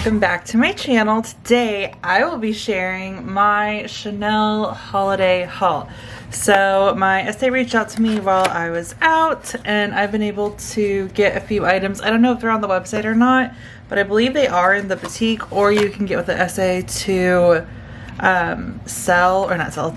welcome back to my channel. Today I will be sharing my Chanel holiday haul. So my SA reached out to me while I was out and I've been able to get a few items. I don't know if they're on the website or not, but I believe they are in the boutique, or you can get with the SA to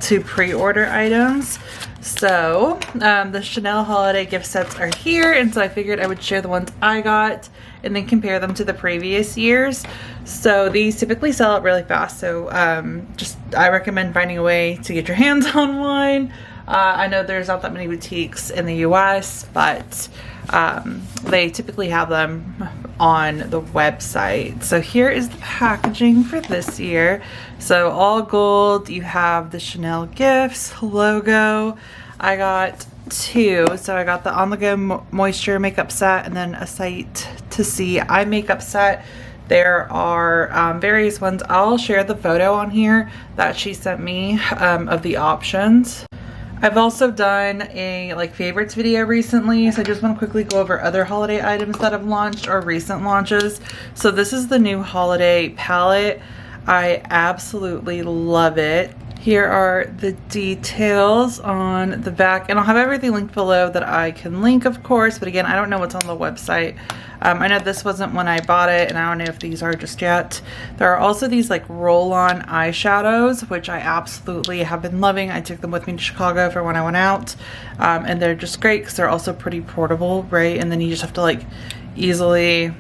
to pre-order items. So the Chanel holiday gift sets are here, and so I figured I would share the ones I got and then compare them to the previous years. So these typically sell out really fast, so I recommend finding a way to get your hands on one. I know there's not that many boutiques in the US, but they typically have them on the website. So here is the packaging for this year. So all gold, you have the Chanel Gifts logo. I got two, so I got the On The Go Moisture makeup set and then a Sight to See eye makeup set. There are various ones. I'll share the photo on here that she sent me of the options. I've also done a favorites video recently, so I just want to quickly go over other holiday items that have launched or recent launches. So this is the new holiday palette. I absolutely love it. Here are the details on the back, and I'll have everything linked below that I can link, of course, but again, I don't know what's on the website. I know this wasn't when I bought it, and I don't know if these are just yet. There are also these roll-on eyeshadows, which I absolutely have been loving. I took them with me to Chicago for when I went out, and they're just great because they're also pretty portable, right? And then you just have to easily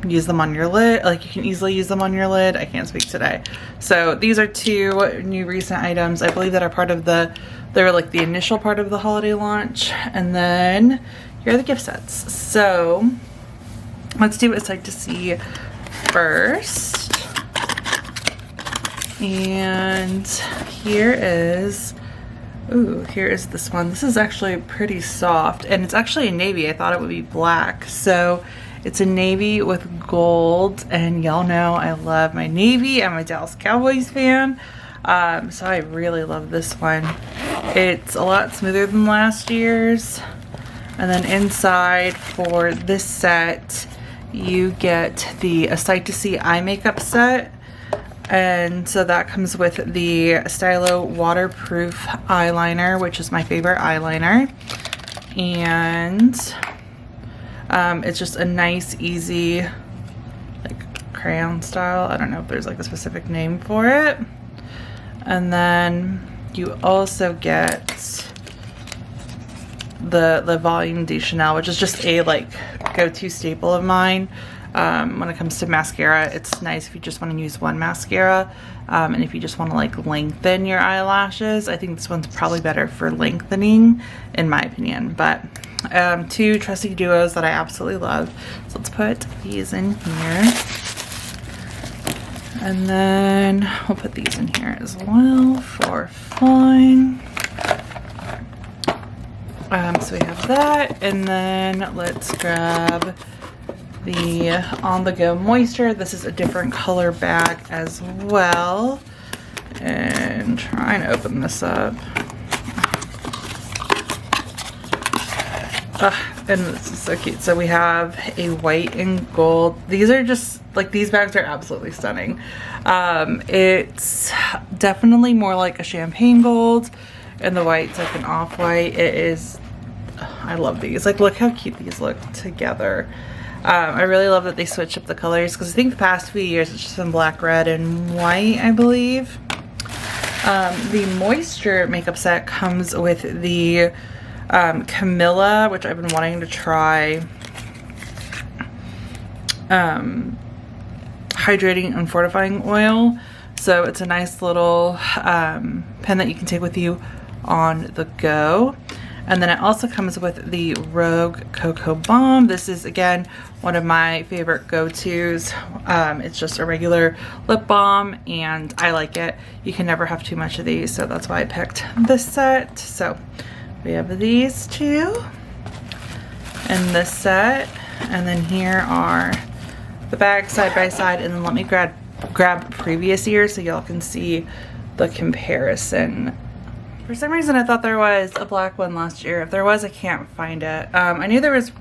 use them on your lid. You can easily use them on your lid. I can't speak today. So these are two new recent items, I believe, that are part of they're the initial part of the holiday launch. And then here are the gift sets. So let's do a Sight to See first. And here is this one. This is actually pretty soft, and it's actually a navy. I thought it would be black. So it's a navy with gold, and y'all know I love my navy. I'm a Dallas Cowboys fan, so I really love this one. It's a lot smoother than last year's. And then inside for this set, you get a Sight to See eye makeup set. And so that comes with the Stylo waterproof eyeliner, which is my favorite eyeliner. And it's just a nice, easy, crayon style. I don't know if there's a specific name for it. And then you also get the Volume de Chanel, which is just a go-to staple of mine. When it comes to mascara, it's nice if you just want to use one mascara, and if you just want to lengthen your eyelashes. I think this one's probably better for lengthening, in my opinion. But two trusty duos that I absolutely love. So let's put these in here, and then we'll put these in here as well for fun. So we have that, and then let's grab the On The Go Moisture. This is a different color bag as well, and trying to open this up. And this is so cute. So we have a white and gold. These are just these bags are absolutely stunning. It's definitely more like a champagne gold, and the white's an off-white. It is, I love these. Look how cute these look together. I really love that they switched up the colors, because I think the past few years it's just been black, red, and white, I believe. The Moisture makeup set comes with the Camilla, which I've been wanting to try. Hydrating and fortifying oil. So it's a nice little pen that you can take with you on the go. And then it also comes with the Rogue Cocoa Balm. This is, again, one of my favorite go-tos. It's just a regular lip balm, and I like it. You can never have too much of these, so that's why I picked this set. So we have these two and this set, and then here are the bags side by side. And then let me grab previous years so y'all can see the comparison. For some reason I thought there was a black one last year. If there was, I can't find it. I knew there was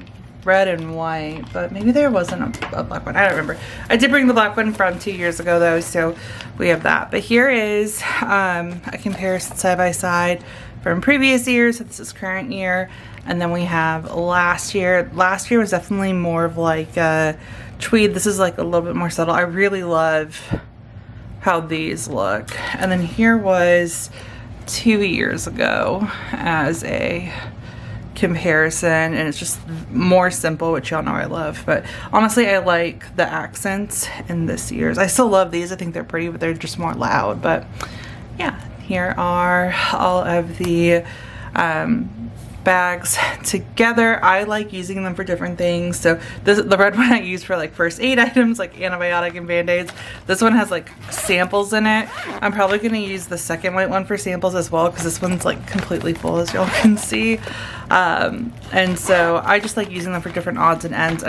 red and white, but maybe there wasn't a black one. I don't remember. I did bring the black one from 2 years ago though, so we have that. But here is a comparison side by side from previous years. So this is current year, and then we have last year. Last year was definitely more of like a tweed. This is like a little bit more subtle. I really love how these look. And then here was 2 years ago as a comparison, and it's just more simple, which y'all know I love. But honestly, I like the accents in this year's. I still love these. I think they're pretty, but they're just more loud. But yeah, here are all of the bags together. I like using them for different things. So the red one I use for like first aid items like antibiotic and band-aids. This one has like samples in it. I'm probably going to use the second white one for samples as well, because this one's like completely full, as y'all can see. And so I just like using them for different odds and ends,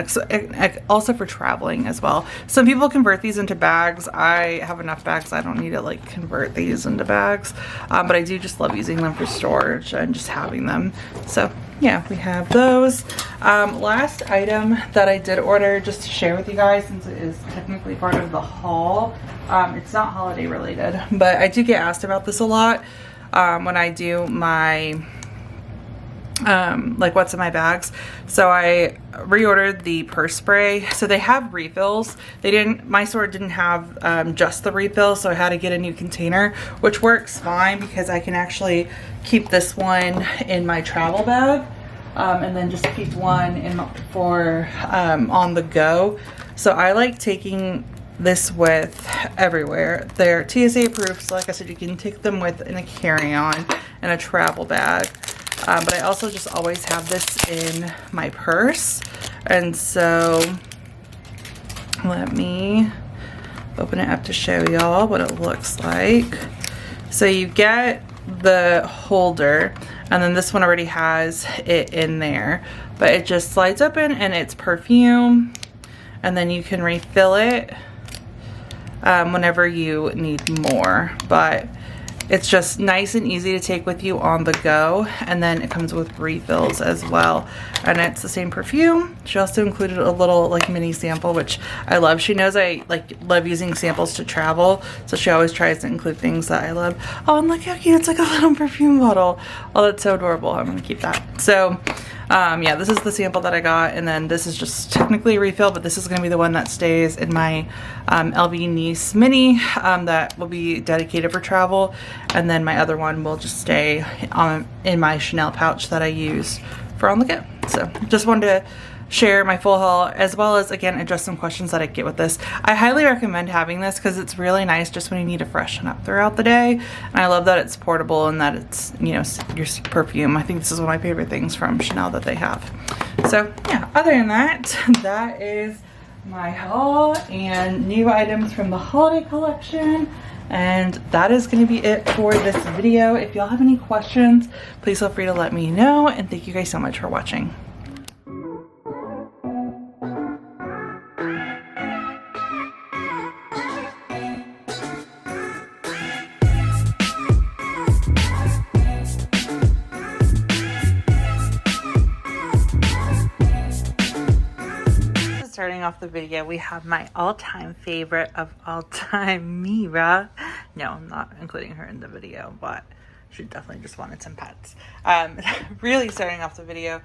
also for traveling as well. Some people convert these into bags. I have enough bags, I don't need to like convert these into bags, but I do just love using them for storage and just having them. So yeah, we have those. Last item that I did order, just to share with you guys, since it is technically part of the haul. It's not holiday related, but I do get asked about this a lot when I do my like what's in my bags. So I reordered the purse spray. So they have refills. My store didn't have just the refill, so I had to get a new container, which works fine because I can actually keep this one in my travel bag, and then just keep one in for on the go. So I like taking this with everywhere. They're TSA approved, so like I said, you can take them with in a carry-on and a travel bag. But I also just always have this in my purse. And so let me open it up to show y'all what it looks like. So you get the holder, and then this one already has it in there, but it just slides open and it's perfume, and then you can refill it whenever you need more. But it's just nice and easy to take with you on the go, and then it comes with refills as well. And it's the same perfume. She also included a little like mini sample, which I love. She knows I love using samples to travel, so she always tries to include things that I love. Oh, and look how cute, it's like a little perfume bottle. Oh, that's so adorable. I'm gonna keep that. So yeah, this is the sample that I got, and then this is just technically a refill, but this is gonna be the one that stays in my LV Nice Mini that will be dedicated for travel, and then my other one will just stay in my Chanel pouch that I use for on the go. So just wanted to share my full haul, as well as again address some questions that I get with this. I highly recommend having this because it's really nice just when you need to freshen up throughout the day, and I love that it's portable and that it's, you know, your perfume. I think this is one of my favorite things from Chanel that they have. So yeah, other than that, that is my haul and new items from the holiday collection. And that is going to be it for this video. If y'all have any questions, please feel free to let me know, and thank you guys so much for watching. Starting off the video, we have my all-time favorite of all time, Mira. No, I'm not including her in the video, but she definitely just wanted some pets. Really starting off the video,